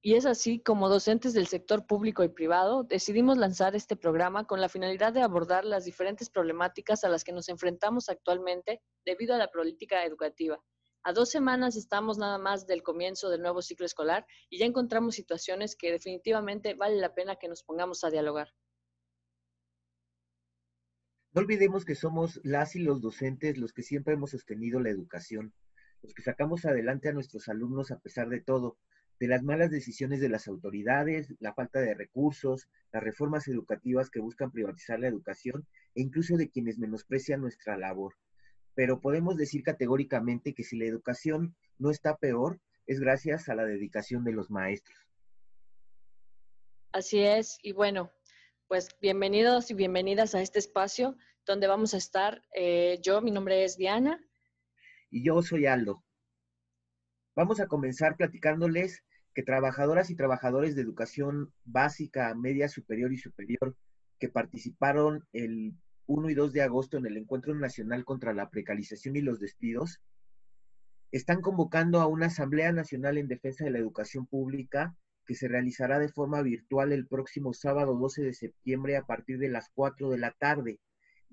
Y es así como docentes del sector público y privado decidimos lanzar este programa con la finalidad de abordar las diferentes problemáticas a las que nos enfrentamos actualmente debido a la política educativa. A 2 semanas estamos nada más del comienzo del nuevo ciclo escolar y ya encontramos situaciones que definitivamente vale la pena que nos pongamos a dialogar. No olvidemos que somos las y los docentes los que siempre hemos sostenido la educación, los que sacamos adelante a nuestros alumnos a pesar de todo, de las malas decisiones de las autoridades, la falta de recursos, las reformas educativas que buscan privatizar la educación e incluso de quienes menosprecian nuestra labor. Pero podemos decir categóricamente que si la educación no está peor, es gracias a la dedicación de los maestros. Así es, y bueno, pues bienvenidos y bienvenidas a este espacio donde vamos a estar. Mi nombre es Diana. Y yo soy Aldo. Vamos a comenzar platicándoles que trabajadoras y trabajadores de educación básica, media, superior y superior que participaron el 1 y 2 de agosto en el Encuentro Nacional contra la Precarización y los Despidos, están convocando a una Asamblea Nacional en Defensa de la Educación Pública que se realizará de forma virtual el próximo sábado 12 de septiembre a partir de las 4 de la tarde.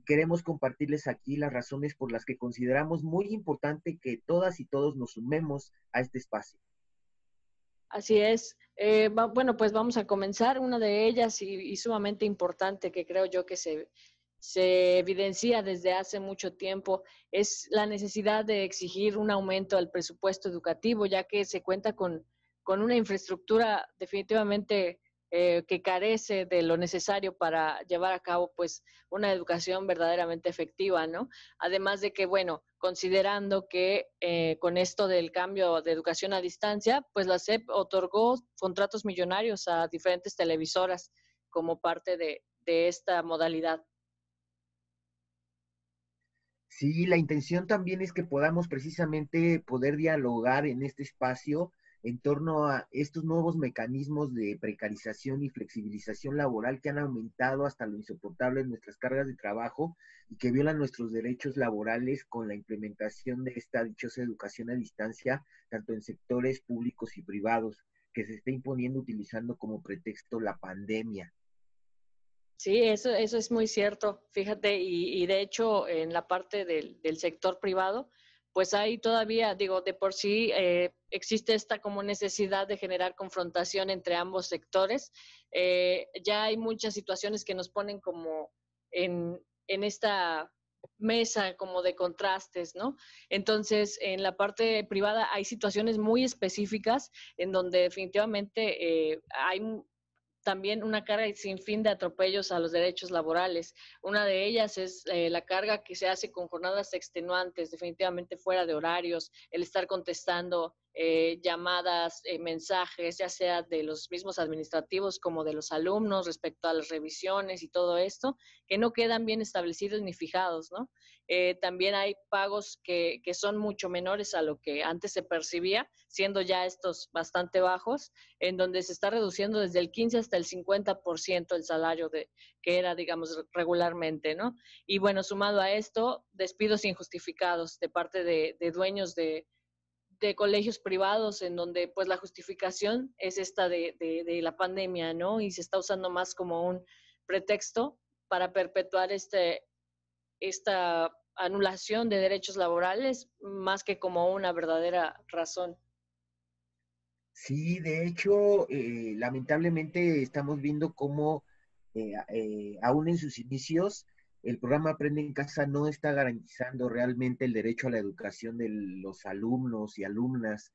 Queremos compartirles aquí las razones por las que consideramos muy importante que todas y todos nos sumemos a este espacio. Así es. Bueno, pues vamos a comenzar. Una de ellas y sumamente importante que creo yo que se evidencia desde hace mucho tiempo es la necesidad de exigir un aumento al presupuesto educativo, ya que se cuenta con una infraestructura definitivamente que carece de lo necesario para llevar a cabo pues una educación verdaderamente efectiva, ¿no? Además de que, bueno, considerando que con esto del cambio de educación a distancia, pues la SEP otorgó contratos millonarios a diferentes televisoras como parte de esta modalidad. Sí, la intención también es que podamos precisamente poder dialogar en este espacio en torno a estos nuevos mecanismos de precarización y flexibilización laboral que han aumentado hasta lo insoportable en nuestras cargas de trabajo y que violan nuestros derechos laborales con la implementación de esta dichosa educación a distancia, tanto en sectores públicos y privados, que se está imponiendo utilizando como pretexto la pandemia. Sí, eso es muy cierto, fíjate, y de hecho en la parte del sector privado, pues hay todavía, digo, de por sí existe esta como necesidad de generar confrontación entre ambos sectores. Ya hay muchas situaciones que nos ponen como en esta mesa como de contrastes, ¿no? Entonces, en la parte privada hay situaciones muy específicas en donde definitivamente hay también una carga sin fin de atropellos a los derechos laborales. Una de ellas es la carga que se hace con jornadas extenuantes, definitivamente fuera de horarios, el estar contestando llamadas, mensajes, ya sea de los mismos administrativos como de los alumnos respecto a las revisiones y todo esto, que no quedan bien establecidos ni fijados, ¿no? También hay pagos que son mucho menores a lo que antes se percibía, siendo ya estos bastante bajos, en donde se está reduciendo desde el 15 hasta el 50% el salario que era, digamos, regularmente, ¿no? Y bueno, sumado a esto, despidos injustificados de parte de dueños de colegios privados en donde pues la justificación es esta de la pandemia, ¿no? Y se está usando más como un pretexto para perpetuar esta anulación de derechos laborales más que como una verdadera razón. Sí, de hecho, lamentablemente estamos viendo cómo, aún en sus inicios, el programa Aprende en Casa no está garantizando realmente el derecho a la educación de los alumnos y alumnas,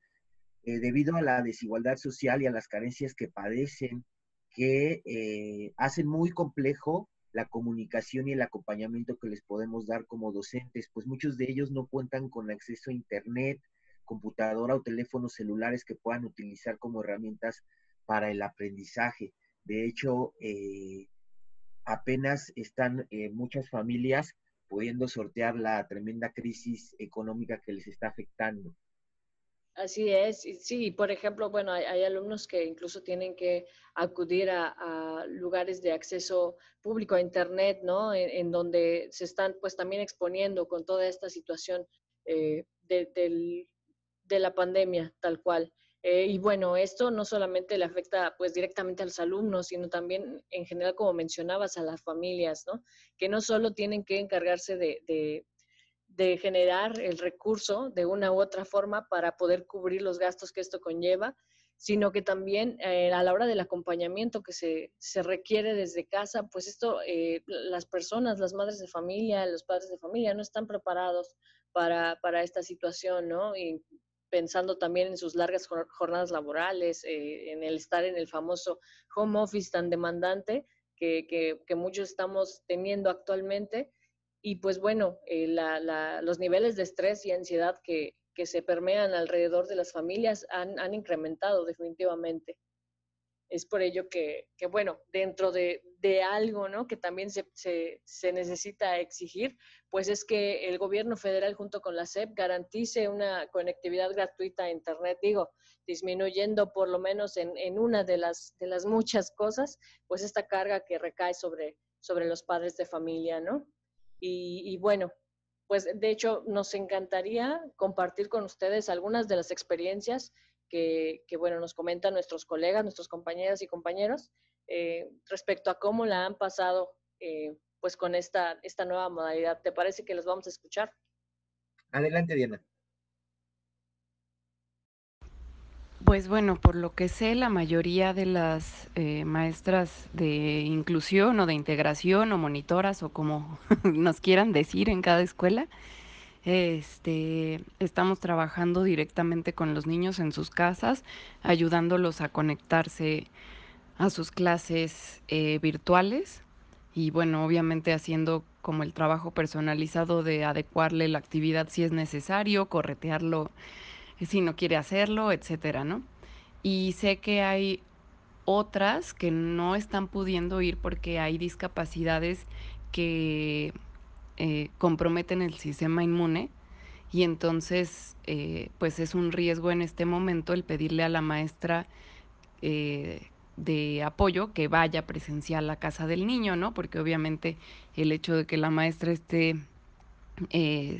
debido a la desigualdad social y a las carencias que padecen, que hacen muy complejo la comunicación y el acompañamiento que les podemos dar como docentes, pues muchos de ellos no cuentan con acceso a Internet, computadora o teléfonos celulares que puedan utilizar como herramientas para el aprendizaje. De hecho, apenas están muchas familias pudiendo sortear la tremenda crisis económica que les está afectando. Así es, y sí, por ejemplo, bueno, hay alumnos que incluso tienen que acudir a lugares de acceso público a Internet, ¿no? En donde se están pues también exponiendo con toda esta situación de la pandemia, tal cual. Y bueno, esto no solamente le afecta pues directamente a los alumnos, sino también en general, como mencionabas, a las familias, ¿no? Que no solo tienen que encargarse de generar el recurso de una u otra forma para poder cubrir los gastos que esto conlleva, sino que también a la hora del acompañamiento que se requiere desde casa, pues esto, las personas, las madres de familia, los padres de familia no están preparados para esta situación, ¿no? Y pensando también en sus largas jornadas laborales, en el estar en el famoso home office tan demandante que muchos estamos teniendo actualmente. Y pues bueno, los niveles de estrés y ansiedad que se permean alrededor de las familias han incrementado definitivamente. Es por ello bueno, dentro de algo, ¿no? Que también se necesita exigir, pues es que el gobierno federal junto con la SEP garantice una conectividad gratuita a Internet, digo, disminuyendo por lo menos en una de las muchas cosas, pues esta carga que recae sobre los padres de familia, ¿no? Y bueno, pues de hecho nos encantaría compartir con ustedes algunas de las experiencias bueno, nos comentan nuestros colegas, nuestros compañeras y compañeros respecto a cómo la han pasado pues con esta nueva modalidad. ¿Te parece que los vamos a escuchar? Adelante, Diana. Pues bueno, por lo que sé, la mayoría de las maestras de inclusión o de integración o monitoras o como nos quieran decir en cada escuela, estamos trabajando directamente con los niños en sus casas, ayudándolos a conectarse a sus clases virtuales y bueno, obviamente haciendo como el trabajo personalizado de adecuarle la actividad si es necesario, corretearlo si no quiere hacerlo, etcétera, ¿no? Y sé que hay otras que no están pudiendo ir porque hay discapacidades que comprometen el sistema inmune y entonces pues es un riesgo en este momento el pedirle a la maestra de apoyo que vaya presencial a casa del niño, ¿no? Porque obviamente el hecho de que la maestra esté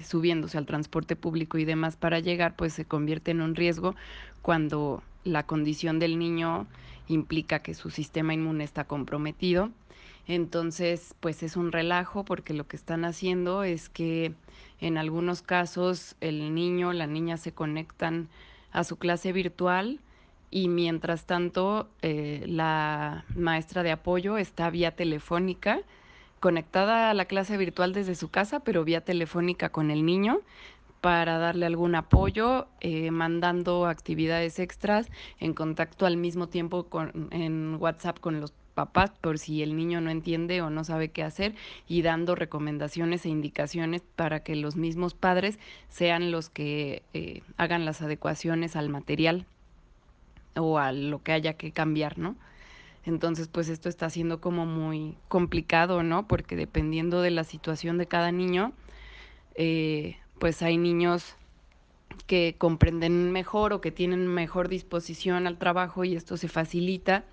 subiéndose al transporte público y demás para llegar, pues se convierte en un riesgo cuando la condición del niño implica que su sistema inmune está comprometido. Entonces, pues es un relajo porque lo que están haciendo es que en algunos casos el niño, la niña se conectan a su clase virtual y mientras tanto la maestra de apoyo está vía telefónica conectada a la clase virtual desde su casa, pero vía telefónica con el niño para darle algún apoyo, mandando actividades extras, en contacto al mismo tiempo en WhatsApp con los papás por si el niño no entiende o no sabe qué hacer y dando recomendaciones e indicaciones para que los mismos padres sean los que hagan las adecuaciones al material o a lo que haya que cambiar, ¿no? Entonces, pues esto está siendo como muy complicado, ¿no? Porque dependiendo de la situación de cada niño, pues hay niños que comprenden mejor o que tienen mejor disposición al trabajo y esto se facilita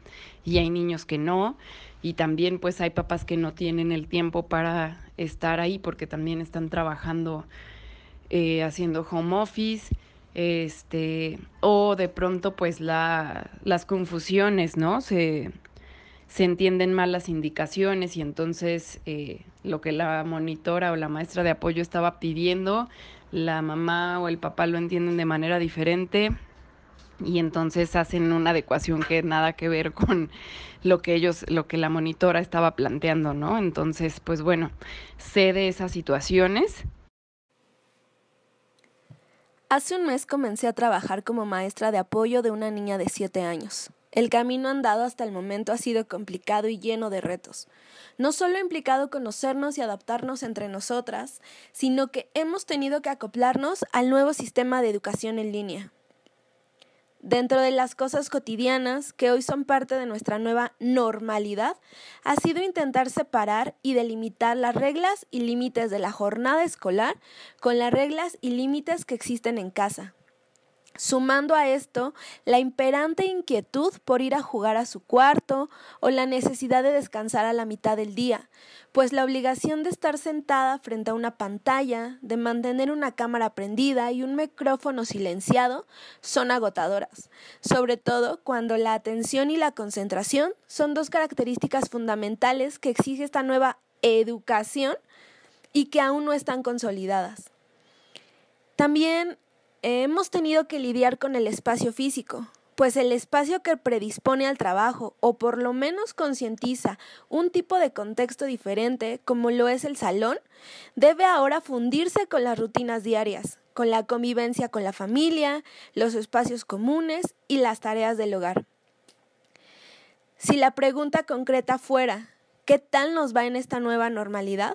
y hay niños que no y también pues hay papás que no tienen el tiempo para estar ahí porque también están trabajando haciendo home office o de pronto pues las confusiones, ¿no? Se entienden mal las indicaciones y entonces lo que la monitora o la maestra de apoyo estaba pidiendo, la mamá o el papá lo entienden de manera diferente y entonces hacen una adecuación que nada que ver con lo que la monitora estaba planteando, ¿no? Entonces, pues bueno, sé de esas situaciones. Hace un mes comencé a trabajar como maestra de apoyo de una niña de 7 años. El camino andado hasta el momento ha sido complicado y lleno de retos. No solo ha implicado conocernos y adaptarnos entre nosotras, sino que hemos tenido que acoplarnos al nuevo sistema de educación en línea. Dentro de las cosas cotidianas, que hoy son parte de nuestra nueva normalidad, ha sido intentar separar y delimitar las reglas y límites de la jornada escolar con las reglas y límites que existen en casa. Sumando a esto la imperante inquietud por ir a jugar a su cuarto o la necesidad de descansar a la mitad del día, pues la obligación de estar sentada frente a una pantalla, de mantener una cámara prendida y un micrófono silenciado son agotadoras, sobre todo cuando la atención y la concentración son dos características fundamentales que exige esta nueva educación y que aún no están consolidadas. También hemos tenido que lidiar con el espacio físico, pues el espacio que predispone al trabajo o por lo menos concientiza un tipo de contexto diferente, como lo es el salón, debe ahora fundirse con las rutinas diarias, con la convivencia con la familia, los espacios comunes y las tareas del hogar. Si la pregunta concreta fuera, ¿qué tal nos va en esta nueva normalidad?,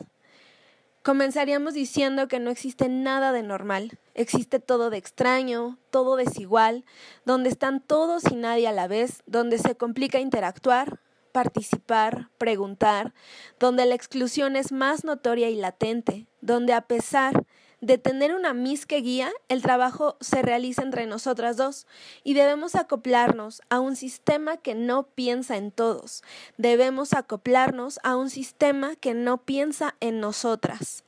comenzaríamos diciendo que no existe nada de normal, existe todo de extraño, todo desigual, donde están todos y nadie a la vez, donde se complica interactuar, participar, preguntar, donde la exclusión es más notoria y latente, donde a pesar de tener una Miss que guía, el trabajo se realiza entre nosotras dos y debemos acoplarnos a un sistema que no piensa en todos. Debemos acoplarnos a un sistema que no piensa en nosotras.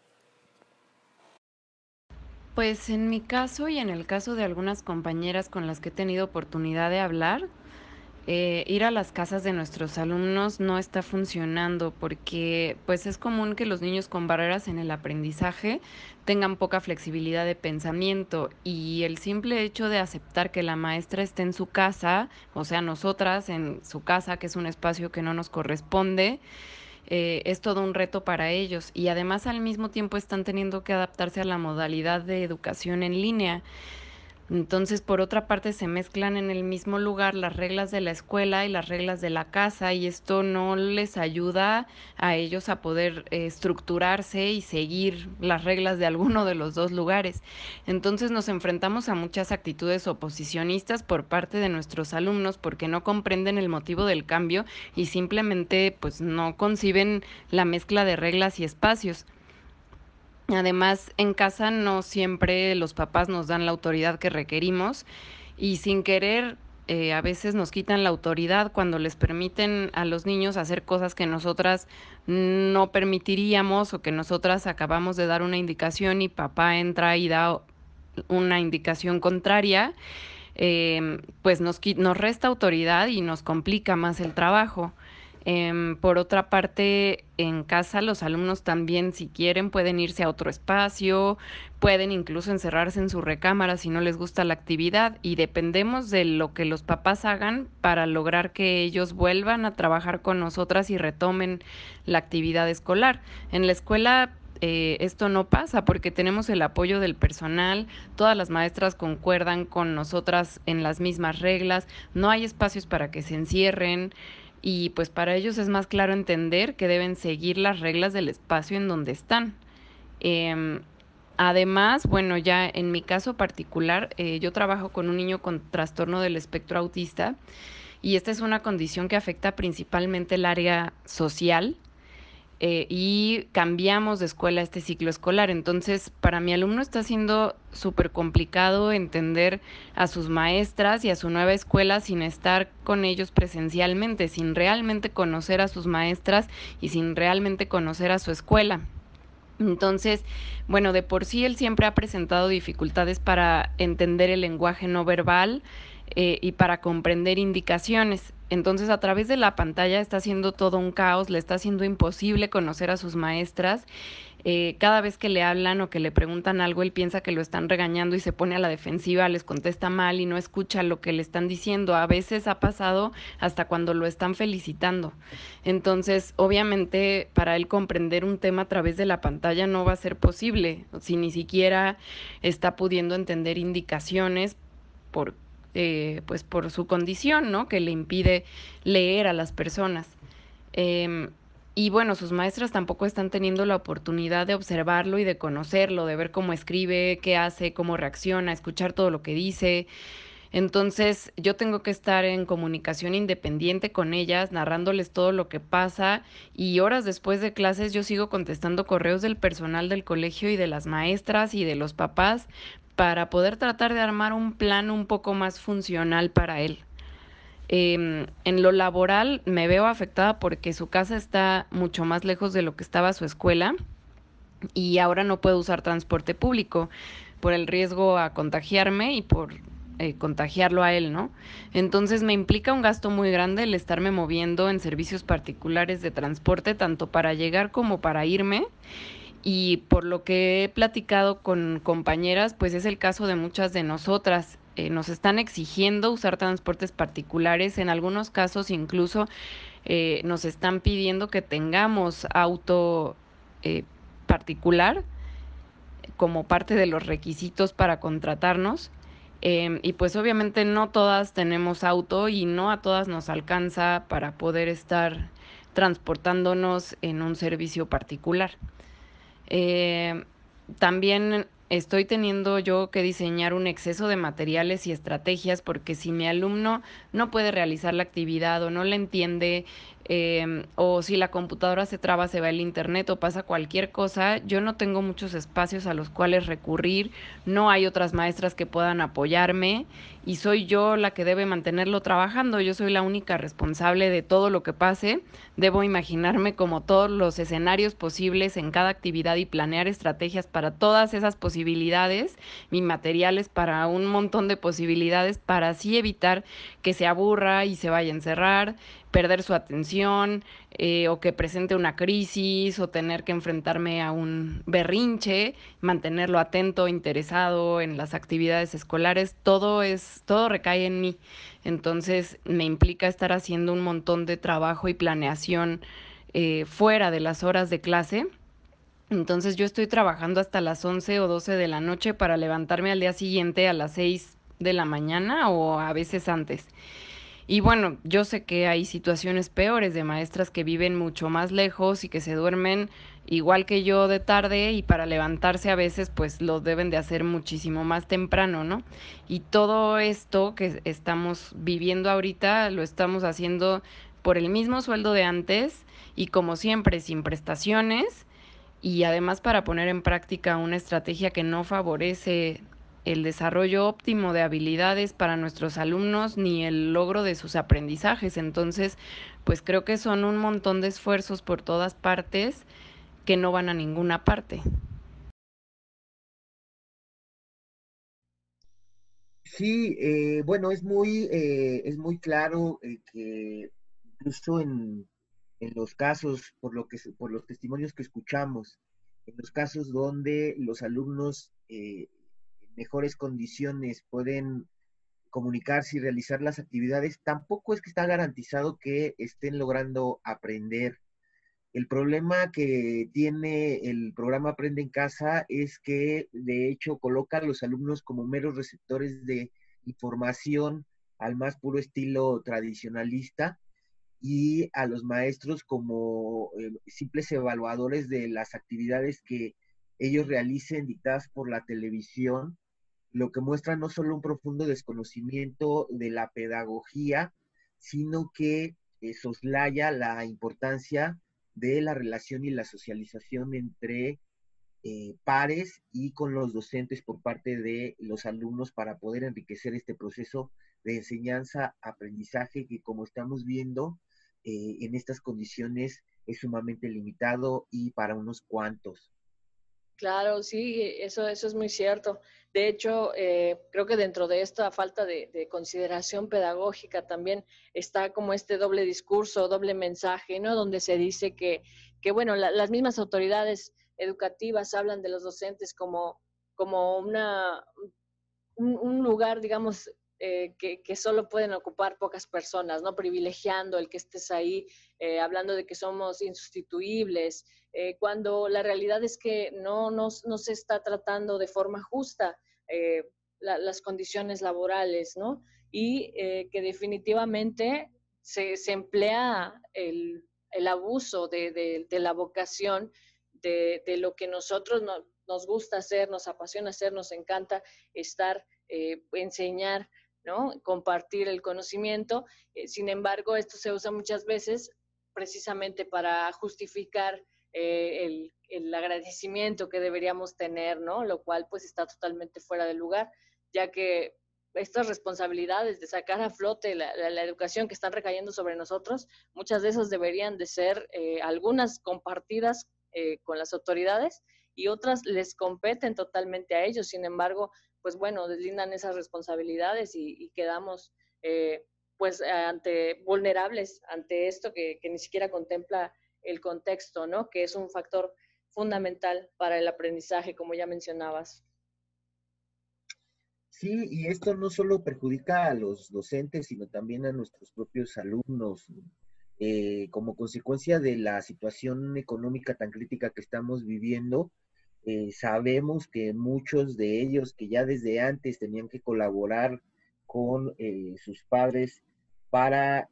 Pues en mi caso y en el caso de algunas compañeras con las que he tenido oportunidad de hablar, ir a las casas de nuestros alumnos no está funcionando porque pues es común que los niños con barreras en el aprendizaje tengan poca flexibilidad de pensamiento y el simple hecho de aceptar que la maestra esté en su casa, o sea, nosotras en su casa, que es un espacio que no nos corresponde, es todo un reto para ellos y además al mismo tiempo están teniendo que adaptarse a la modalidad de educación en línea. Entonces, por otra parte, se mezclan en el mismo lugar las reglas de la escuela y las reglas de la casa y esto no les ayuda a ellos a poder estructurarse y seguir las reglas de alguno de los dos lugares. Entonces, nos enfrentamos a muchas actitudes oposicionistas por parte de nuestros alumnos porque no comprenden el motivo del cambio y simplemente pues no conciben la mezcla de reglas y espacios. Además, en casa no siempre los papás nos dan la autoridad que requerimos y sin querer a veces nos quitan la autoridad cuando les permiten a los niños hacer cosas que nosotras no permitiríamos o que nosotras acabamos de dar una indicación y papá entra y da una indicación contraria, pues nos resta autoridad y nos complica más el trabajo. Por otra parte, en casa los alumnos también, si quieren, pueden irse a otro espacio, pueden incluso encerrarse en su recámara si no les gusta la actividad y dependemos de lo que los papás hagan para lograr que ellos vuelvan a trabajar con nosotras y retomen la actividad escolar. En la escuela esto no pasa porque tenemos el apoyo del personal, todas las maestras concuerdan con nosotras en las mismas reglas, no hay espacios para que se encierren. Y pues para ellos es más claro entender que deben seguir las reglas del espacio en donde están. Además, bueno, ya en mi caso particular, yo trabajo con un niño con trastorno del espectro autista y esta es una condición que afecta principalmente el área social. Y cambiamos de escuela este ciclo escolar. Entonces, para mi alumno está siendo súper complicado entender a sus maestras y a su nueva escuela sin estar con ellos presencialmente, sin realmente conocer a sus maestras y sin realmente conocer a su escuela. Entonces, bueno, de por sí él siempre ha presentado dificultades para entender el lenguaje no verbal y para comprender indicaciones. Entonces, a través de la pantalla está haciendo todo un caos, le está haciendo imposible conocer a sus maestras. Cada vez que le hablan o que le preguntan algo, él piensa que lo están regañando y se pone a la defensiva, les contesta mal y no escucha lo que le están diciendo. A veces ha pasado hasta cuando lo están felicitando. Entonces, obviamente, para él comprender un tema a través de la pantalla no va a ser posible, si ni siquiera está pudiendo entender indicaciones por pues por su condición, ¿no? Que le impide leer a las personas. Y bueno, sus maestras tampoco están teniendo la oportunidad de observarlo y de conocerlo, de ver cómo escribe, qué hace, cómo reacciona, escuchar todo lo que dice. Entonces, yo tengo que estar en comunicación independiente con ellas, narrándoles todo lo que pasa, y horas después de clases yo sigo contestando correos del personal del colegio y de las maestras y de los papás para poder tratar de armar un plan un poco más funcional para él. En lo laboral me veo afectada porque su casa está mucho más lejos de lo que estaba su escuela y ahora no puedo usar transporte público por el riesgo a contagiarme y por contagiarlo a él, ¿no? Entonces me implica un gasto muy grande el estarme moviendo en servicios particulares de transporte, tanto para llegar como para irme. Y por lo que he platicado con compañeras, pues es el caso de muchas de nosotras. Nos están exigiendo usar transportes particulares, en algunos casos incluso nos están pidiendo que tengamos auto eh, particular como parte de los requisitos para contratarnos. Y pues obviamente no todas tenemos auto y no a todas nos alcanza para poder estar transportándonos en un servicio particular. Eh, También estoy teniendo yo que diseñar un exceso de materiales y estrategias porque si mi alumno no puede realizar la actividad o no la entiende, o si la computadora se traba, se va el internet o pasa cualquier cosa, yo no tengo muchos espacios a los cuales recurrir, no hay otras maestras que puedan apoyarme y soy yo la que debe mantenerlo trabajando, yo soy la única responsable de todo lo que pase. Debo imaginarme como todos los escenarios posibles en cada actividad y planear estrategias para todas esas posibilidades, y materiales para un montón de posibilidades, para así evitar que se aburra y se vaya a encerrar, perder su atención, o que presente una crisis o tener que enfrentarme a un berrinche, mantenerlo atento, interesado en las actividades escolares, todo recae en mí. Entonces me implica estar haciendo un montón de trabajo y planeación fuera de las horas de clase. Entonces yo estoy trabajando hasta las 11 o 12 de la noche para levantarme al día siguiente a las 6 de la mañana o a veces antes. Y bueno, yo sé que hay situaciones peores de maestras que viven mucho más lejos y que se duermen igual que yo de tarde y para levantarse a veces pues lo deben de hacer muchísimo más temprano, ¿no? Y todo esto que estamos viviendo ahorita lo estamos haciendo por el mismo sueldo de antes y como siempre sin prestaciones y además para poner en práctica una estrategia que no favorece el desarrollo óptimo de habilidades para nuestros alumnos ni el logro de sus aprendizajes. Entonces, pues creo que son un montón de esfuerzos por todas partes que no van a ninguna parte. Sí, bueno, es muy claro que incluso en los casos, por los testimonios que escuchamos, en los casos donde los alumnos en mejores condiciones pueden comunicarse y realizar las actividades, tampoco es que está garantizado que estén logrando aprender. El problema que tiene el programa Aprende en Casa es que de hecho coloca a los alumnos como meros receptores de información al más puro estilo tradicionalista y a los maestros como simples evaluadores de las actividades que ellos realicen dictadas por la televisión, lo que muestra no solo un profundo desconocimiento de la pedagogía, sino que soslaya la importancia de la relación y la socialización entre pares y con los docentes por parte de los alumnos para poder enriquecer este proceso de enseñanza-aprendizaje que, como estamos viendo, en estas condiciones es sumamente limitado y para unos cuantos. Claro, sí, eso es muy cierto. De hecho, creo que dentro de esta falta de consideración pedagógica también está como este doble discurso, doble mensaje, ¿no? Donde se dice que bueno, las mismas autoridades educativas hablan de los docentes como un lugar, digamos, que solo pueden ocupar pocas personas, ¿no? Privilegiando el que estés ahí, hablando de que somos insustituibles, cuando la realidad es que no se está tratando de forma justa las condiciones laborales, ¿no? Y que definitivamente se emplea el abuso de la vocación, de lo que nosotros nos gusta hacer, nos apasiona hacer, nos encanta estar, enseñar ¿no? Compartir el conocimiento. Sin embargo, esto se usa muchas veces precisamente para justificar el agradecimiento que deberíamos tener, ¿no? Lo cual pues está totalmente fuera de lugar, ya que estas responsabilidades de sacar a flote la educación que están recayendo sobre nosotros, muchas de esas deberían de ser algunas compartidas con las autoridades y otras les competen totalmente a ellos. Sin embargo, pues bueno, deslindan esas responsabilidades y quedamos pues ante vulnerables ante esto que ni siquiera contempla el contexto, ¿no? Que es un factor fundamental para el aprendizaje, como ya mencionabas. Sí, y esto no solo perjudica a los docentes, sino también a nuestros propios alumnos. Como consecuencia de la situación económica tan crítica que estamos viviendo, sabemos que muchos de ellos que ya desde antes tenían que colaborar con sus padres para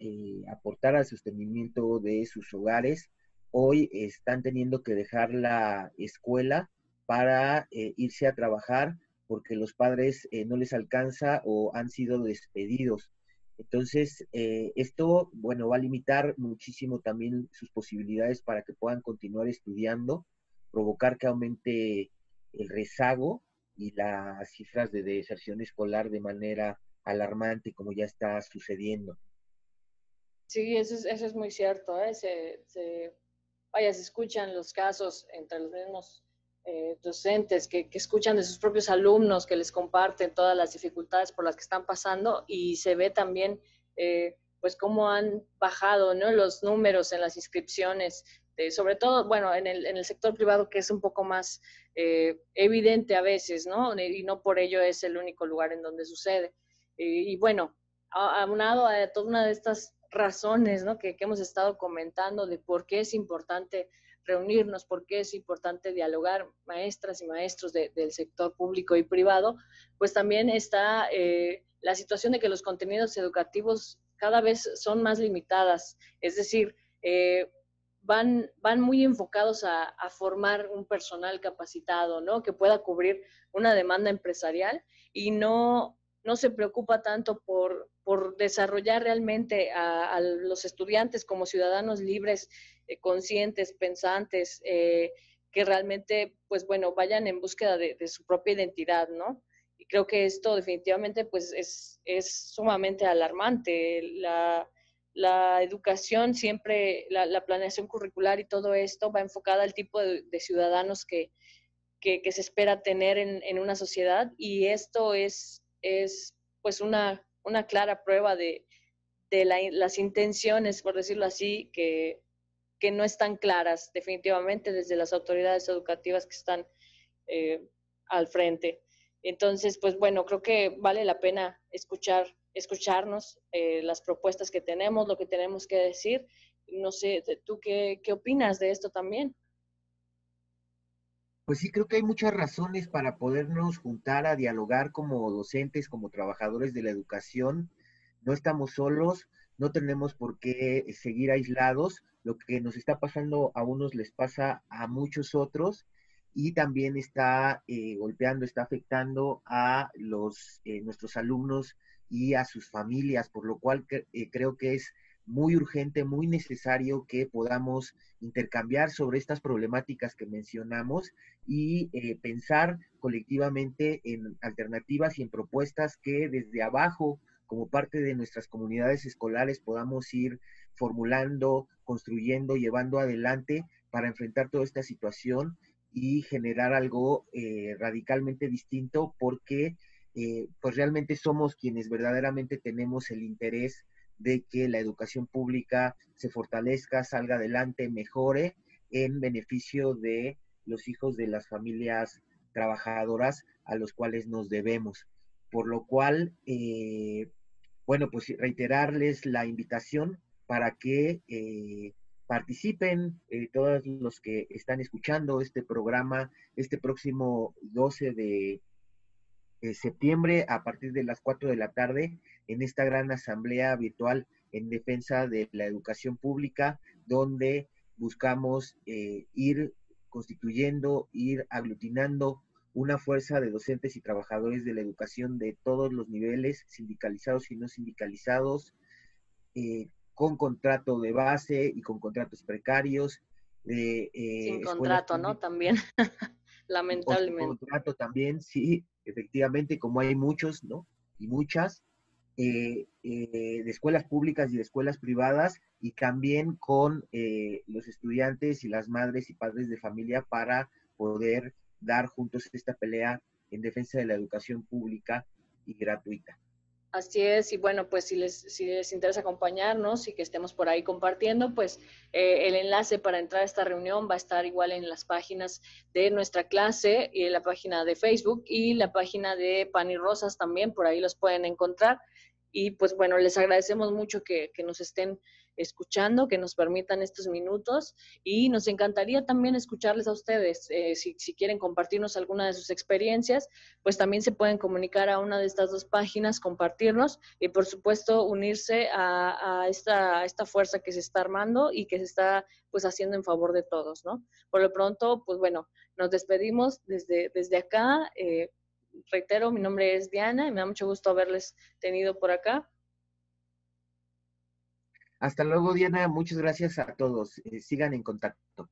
aportar al sostenimiento de sus hogares, hoy están teniendo que dejar la escuela para irse a trabajar porque los padres no les alcanza o han sido despedidos. Entonces, esto, bueno, va a limitar muchísimo también sus posibilidades para que puedan continuar estudiando, provocar que aumente el rezago y las cifras de deserción escolar de manera alarmante, como ya está sucediendo. Sí, eso es muy cierto, ¿eh? Vaya, se escuchan los casos entre los mismos docentes que escuchan de sus propios alumnos, que les comparten todas las dificultades por las que están pasando y se ve también pues cómo han bajado, ¿no? Los números en las inscripciones, sobre todo, bueno, en el sector privado que es un poco más evidente a veces, ¿no? Y no por ello es el único lugar en donde sucede. Y bueno, aunado a toda una de estas razones, ¿no? que hemos estado comentando de por qué es importante reunirnos, por qué es importante dialogar, maestras y maestros del sector público y privado, pues también está la situación de que los contenidos educativos cada vez son más limitadas, es decir, van muy enfocados a formar un personal capacitado, ¿no? Que pueda cubrir una demanda empresarial y no se preocupa tanto por desarrollar realmente a los estudiantes como ciudadanos libres, conscientes, pensantes, que realmente, pues bueno, vayan en búsqueda de su propia identidad, ¿no? Y creo que esto definitivamente, pues es sumamente alarmante. La educación siempre, la planeación curricular y todo esto va enfocada al tipo de ciudadanos que se espera tener en una sociedad y esto es pues una clara prueba de las intenciones, por decirlo así, que no están claras definitivamente desde las autoridades educativas que están al frente. Entonces, pues bueno, creo que vale la pena escucharnos las propuestas que tenemos, lo que tenemos que decir. No sé, ¿tú qué opinas de esto también? Pues sí, creo que hay muchas razones para podernos juntar a dialogar como docentes, como trabajadores de la educación. No estamos solos, no tenemos por qué seguir aislados. Lo que nos está pasando a unos les pasa a muchos otros y también está golpeando, está afectando a nuestros alumnos y a sus familias, por lo cual creo que es muy urgente, muy necesario que podamos intercambiar sobre estas problemáticas que mencionamos y pensar colectivamente en alternativas y en propuestas que desde abajo, como parte de nuestras comunidades escolares, podamos ir formulando, construyendo, llevando adelante para enfrentar toda esta situación y generar algo radicalmente distinto porque pues realmente somos quienes verdaderamente tenemos el interés de que la educación pública se fortalezca, salga adelante, mejore en beneficio de los hijos de las familias trabajadoras a los cuales nos debemos. Por lo cual, bueno, pues reiterarles la invitación para que participen todos los que están escuchando este programa este próximo 12 de septiembre a partir de las 4 de la tarde en esta gran asamblea virtual en defensa de la educación pública, donde buscamos ir constituyendo, ir aglutinando una fuerza de docentes y trabajadores de la educación de todos los niveles, sindicalizados y no sindicalizados, con contrato de base y con contratos precarios. Sin Escuelas contrato, ¿no? públicas. También, O sin lamentablemente. contrato también, sí, efectivamente, como hay muchos, ¿no? Y muchas, de escuelas públicas y de escuelas privadas, y también con los estudiantes y las madres y padres de familia para poder dar juntos esta pelea en defensa de la educación pública y gratuita. Así es, y bueno, pues si les interesa acompañarnos y que estemos por ahí compartiendo, pues el enlace para entrar a esta reunión va a estar igual en las páginas de nuestra clase y en la página de Facebook y la página de Pan y Rosas también, por ahí los pueden encontrar. Y pues bueno, les agradecemos mucho que nos estén escuchando, que nos permitan estos minutos y nos encantaría también escucharles a ustedes. Si quieren compartirnos alguna de sus experiencias, pues también se pueden comunicar a una de estas dos páginas, compartirnos y por supuesto unirse a esta fuerza que se está armando y que se está pues haciendo en favor de todos, ¿no? Por lo pronto, pues bueno, nos despedimos desde acá. Reitero, mi nombre es Diana y me da mucho gusto haberles tenido por acá. Hasta luego, Diana. Muchas gracias a todos. Sigan en contacto.